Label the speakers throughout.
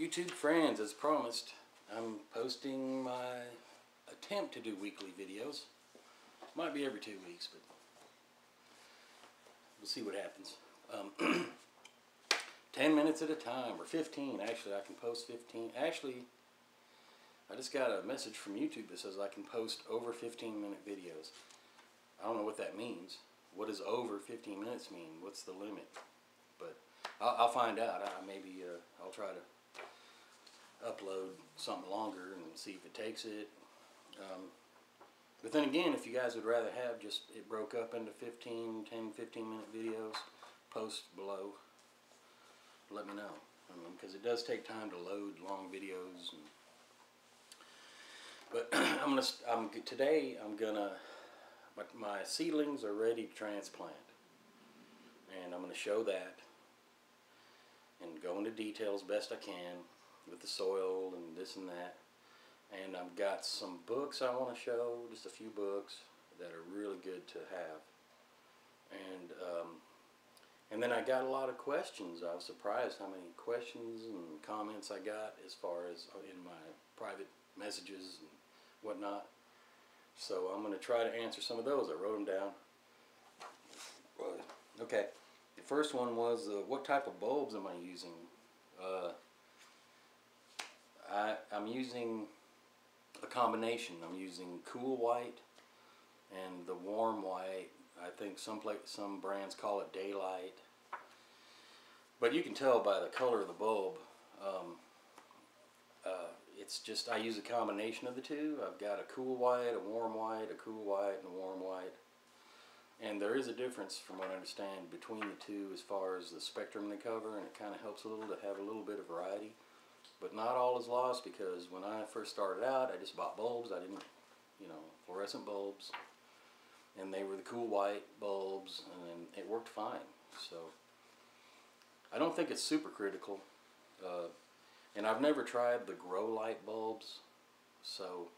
Speaker 1: YouTube friends, as promised, I'm posting my attempt to do weekly videos. Might be every 2 weeks, but we'll see what happens. 10 minutes at a time, or 15. Actually, I can post 15. Actually, I just got a message from YouTube that says I can post over 15-minute videos. I don't know what that means. What does over 15 minutes mean? What's the limit? But I'll find out. Maybe I'll try to upload something longer and see if it takes it. But then again, if you guys would rather have just it broke up into 10, 15-minute videos, post below. Let me know. Because it does take time to load long videos. But today I'm gonna. My seedlings are ready to transplant, and I'm going to show that and go into details best I can with the soil and this and that. And I've got some books I want to show, just a few books that are really good to have. And then I got a lot of questions. I was surprised how many questions and comments I got as far as in my private messages and whatnot. So I'm going to try to answer some of those. I wrote them down. Okay, the first one was what type of bulbs am I using? I'm using a combination. I'm using cool white and the warm white. I think some brands call it daylight. But you can tell by the color of the bulb. It's just I use a combination of the two. I've got a cool white, a warm white, a cool white, and a warm white. And there is a difference, from what I understand, between the two as far as the spectrum they cover, and it kind of helps a little to have a little bit of variety. But not all is lost, because when I first started out, I just bought bulbs. I didn't, fluorescent bulbs. And they were the cool white bulbs, and it worked fine. So I don't think it's super critical. And I've never tried the grow light bulbs, so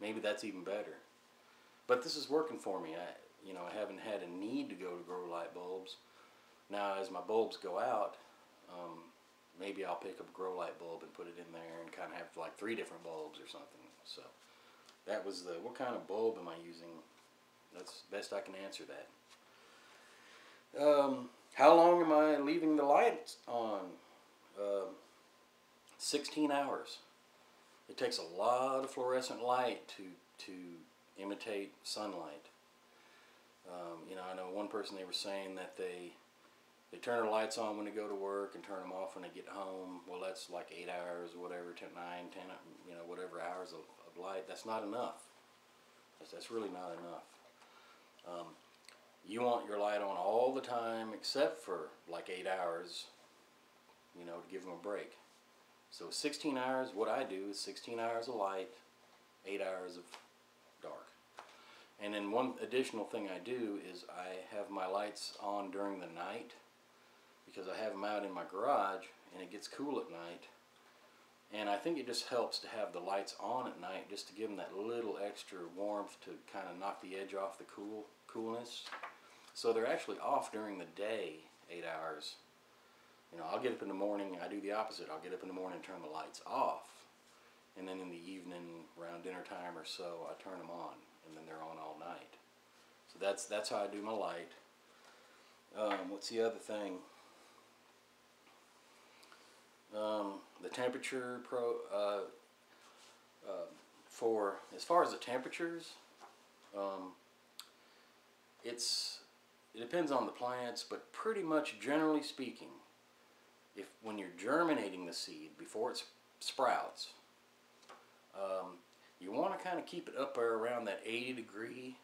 Speaker 1: maybe that's even better. But this is working for me. I haven't had a need to go to grow light bulbs. Now, as my bulbs go out, maybe I'll pick up a grow light bulb and put it in there and kind of have like 3 different bulbs or something. So that was what kind of bulb am I using? That's best I can answer that. How long am I leaving the lights on? 16 hours. It takes a lot of fluorescent light to imitate sunlight. I know one person, they were saying that they turn their lights on when they go to work and turn them off when they get home. Well, that's like 8 hours or whatever, 9, 10, whatever hours of light. That's not enough. That's really not enough. You want your light on all the time except for like 8 hours, to give them a break. So 16 hours, what I do is 16 hours of light, 8 hours of dark. And then one additional thing I do is I have my lights on during the night, because I have them out in my garage and it gets cool at night. And I think it just helps to have the lights on at night, just to give them that little extra warmth to kind of knock the edge off the coolness. So they're actually off during the day, 8 hours. I'll get up in the morning, I do the opposite. I'll get up in the morning and turn the lights off. And then in the evening, around dinner time or so, I turn them on. And then they're on all night. So that's how I do my light. What's the other thing? The temperature as far as the temperatures, it depends on the plants, but pretty much generally speaking, when you're germinating the seed before it sprouts, you want to kind of keep it up there around that 80 degree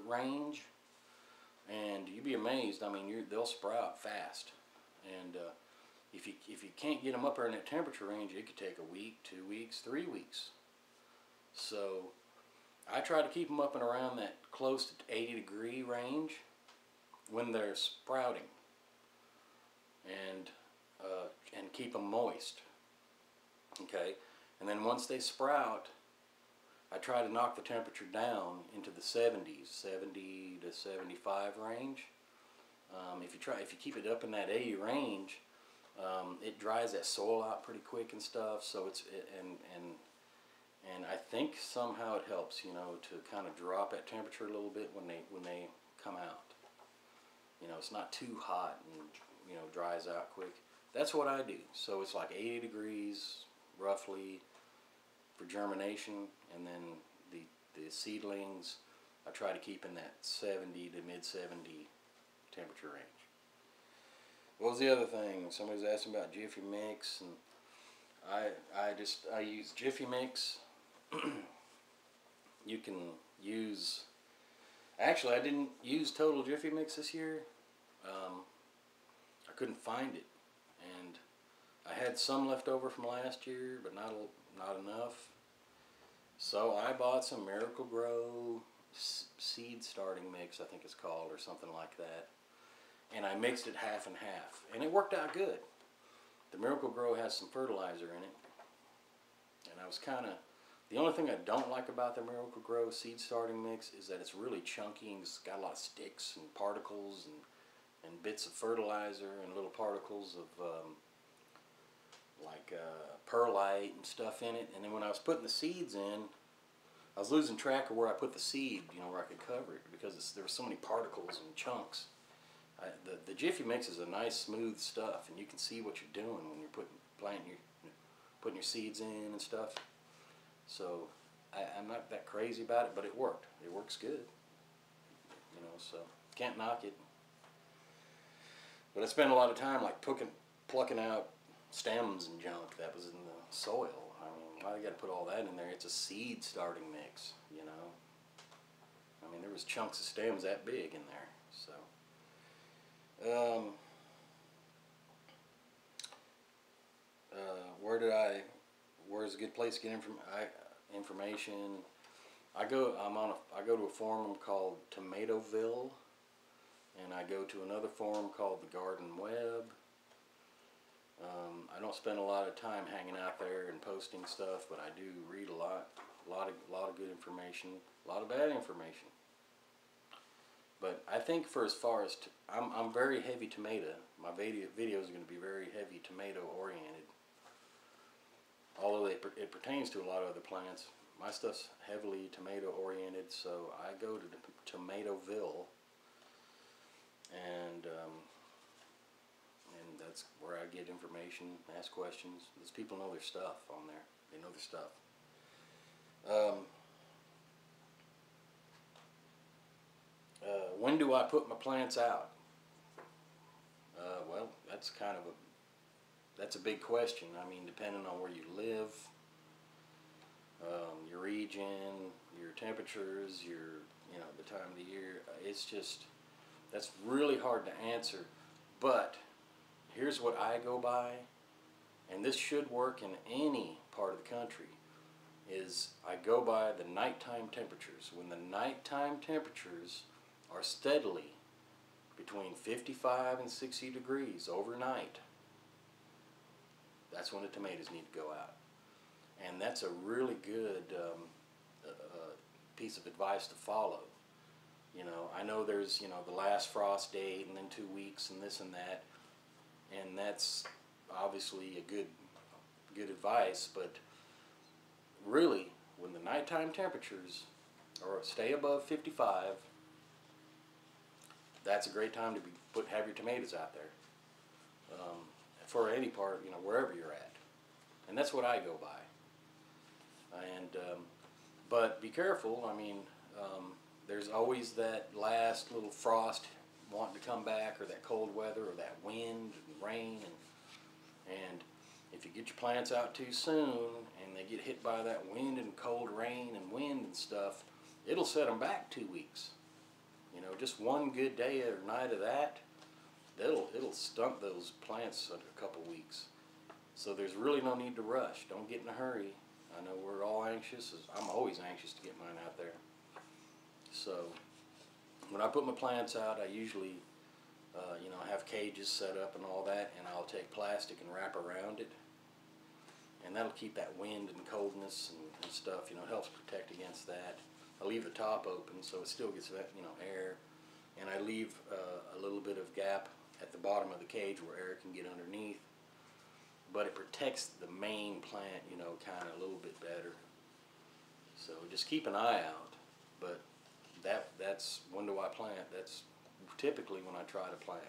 Speaker 1: range, and you'd be amazed. They'll sprout fast, and if you can't get them up there in that temperature range, it could take a week, 2 weeks, 3 weeks. So I try to keep them up and around that close to 80 degree range when they're sprouting, and keep them moist. Okay, and then once they sprout, I try to knock the temperature down into the 70s, 70 to 75 range. If you keep it up in that 80 range, It dries that soil out pretty quick and stuff. So and I think somehow it helps, you know, to kind of drop that temperature a little bit when they come out. You know, it's not too hot and, you know, dries out quick. That's what I do. So it's like 80 degrees roughly for germination, and then the seedlings I try to keep in that 70 to mid 70 temperature range. What was the other thing? Somebody was asking about Jiffy Mix, and I use Jiffy Mix. You can use, actually I didn't use total Jiffy Mix this year. I couldn't find it, and I had some left over from last year, but not enough. So I bought some Miracle-Gro seed starting mix, I think it's called, or something like that. And I mixed it half and half, and it worked out good. The Miracle-Gro has some fertilizer in it, and I was kind of, the only thing I don't like about the Miracle-Gro seed starting mix is that it's really chunky and it's got a lot of sticks and particles and bits of fertilizer and little particles of perlite and stuff in it. And then when I was putting the seeds in, I was losing track of where I put the seed, you know, where I could cover it, because there were so many particles and chunks. The Jiffy Mix is a nice smooth stuff, and you can see what you're doing when you're putting your seeds in and stuff. So I'm not that crazy about it, but it worked. It works good, you know. So can't knock it. But I spent a lot of time like plucking out stems and junk that was in the soil. I mean, why do you got to put all that in there? It's a seed starting mix, you know. I mean, there was chunks of stems that big in there. So, where's a good place to get information? I go to a forum called Tomatoville, and I go to another forum called the Garden Web. I don't spend a lot of time hanging out there and posting stuff, but I do read a lot of good information, a lot of bad information. But I think for as far as I'm very heavy tomato. My videos are going to be very heavy tomato oriented. Although it pertains to a lot of other plants, my stuff's heavily tomato oriented. So I go to Tomatoville, and that's where I get information, ask questions. Those people know their stuff on there. They know their stuff. When do I put my plants out? Well, that's a big question. I mean, depending on where you live, your region, your temperatures, the time of the year. That's really hard to answer. But here's what I go by, and this should work in any part of the country, is I go by the nighttime temperatures. When the nighttime temperatures are steadily between 55 and 60 degrees overnight, that's when the tomatoes need to go out. And that's a really good piece of advice to follow. You know, I know there's, the last frost date and then 2 weeks and this and that, and that's obviously a good advice, but really, when the nighttime temperatures stay above 55, that's a great time to have your tomatoes out there. For any part, wherever you're at. And that's what I go by. And but be careful. I mean, there's always that last little frost wanting to come back, or that cold weather, or that wind and rain, and if you get your plants out too soon and they get hit by that wind and cold rain and wind and stuff, it'll set them back 2 weeks. Just one good day or night of that, it'll stunt those plants a couple weeks. So there's really no need to rush. Don't get in a hurry. I know we're all anxious. I'm always anxious to get mine out there. So when I put my plants out, I usually have cages set up and all that, and I'll take plastic and wrap around it, and that'll keep that wind and coldness and stuff. It helps protect against that. I leave the top open so it still gets air, and I leave a little bit of gap at the bottom of the cage where air can get underneath. but it protects the main plant, you know, kind of a little bit better. So just keep an eye out. But that's when do I plant? That's typically when I try to plant.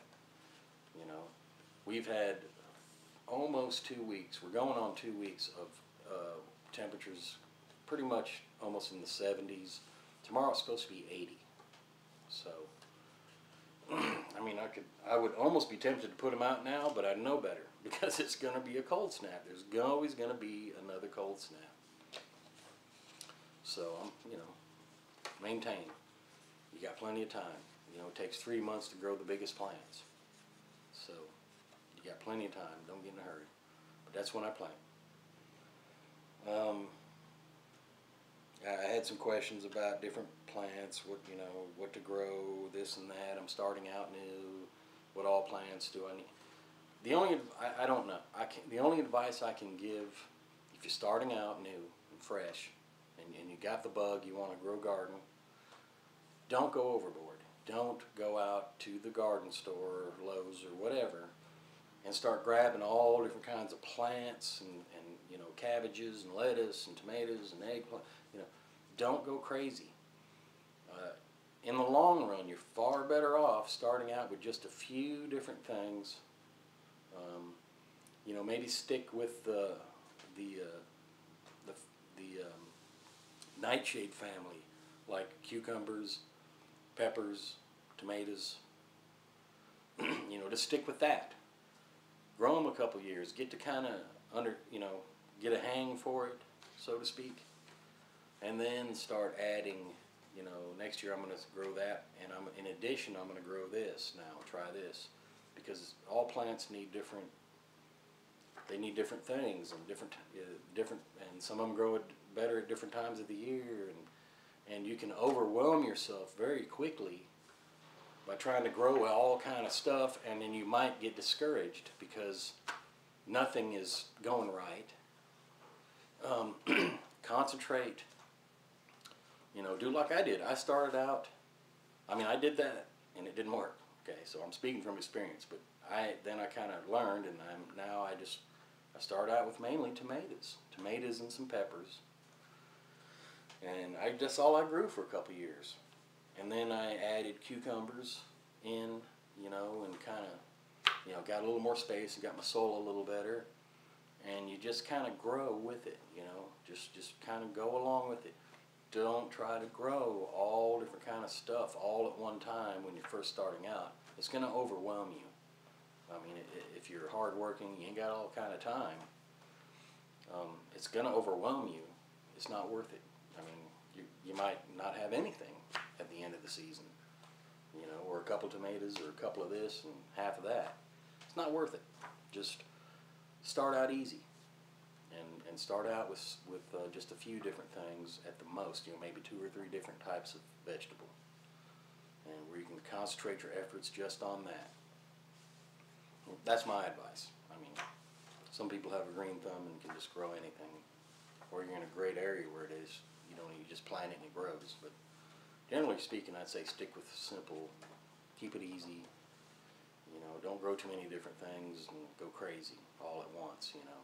Speaker 1: You know, we've had almost 2 weeks. We're going on 2 weeks of temperatures pretty much almost in the 70s. Tomorrow it's supposed to be 80. So, I mean, I would almost be tempted to put them out now, but I know better because it's going to be a cold snap. There's always going to be another cold snap. So, you know, maintain. You got plenty of time. You know, it takes 3 months to grow the biggest plants. So, you got plenty of time. Don't get in a hurry. But that's when I plant. I had some questions about different plants, what to grow, this and that. I'm starting out new. What all plants do I need? I don't know. The only advice I can give, if you're starting out new and fresh, and you got the bug, you want to grow garden, don't go overboard. Don't go out to the garden store or Lowe's or whatever and start grabbing all different kinds of plants and you know, cabbages and lettuce and tomatoes and eggplant. You know, don't go crazy. In the long run, you're far better off starting out with just a few different things. You know, maybe stick with the nightshade family, like cucumbers, peppers, tomatoes. You know, just stick with that. Grow them a couple years, get to kind of get a hang for it, so to speak, and then start adding. You know, next year I'm going to grow that, and in addition I'm going to grow this now. Try this, because all plants need different. They need different things and different, and some of them grow better at different times of the year, and you can overwhelm yourself very quickly by trying to grow all kind of stuff, and then you might get discouraged because nothing is going right. Concentrate. You know, do like I did. I started out, I did that and it didn't work. Okay, so I'm speaking from experience, but then I kind of learned, and I started out with mainly tomatoes and some peppers, and that's all I grew for a couple years. And then I added cucumbers in, you know, and kind of, you know, got a little more space and got my soil a little better, and you just kind of grow with it, you know, just kind of go along with it. Don't try to grow all different kind of stuff all at one time when you're first starting out. It's going to overwhelm you. I mean, if you're hardworking, you ain't got all kind of time, it's going to overwhelm you. It's not worth it. I mean, you might not have anything at the end of the season, you know, or a couple tomatoes or a couple of this and half of that. It's not worth it. Just start out easy. And start out with just a few different things at the most, you know, maybe 2 or 3 different types of vegetable, and where you can concentrate your efforts just on that. That's my advice. I mean, some people have a green thumb and can just grow anything, or you're in a great area where it is, you just plant it and it grows. But generally speaking, I'd say stick with simple, keep it easy. You know, don't grow too many different things and go crazy all at once, you know.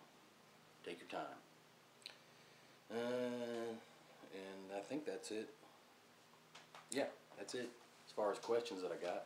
Speaker 1: Take your time. And I think that's it. Yeah, that's it as far as questions that I got.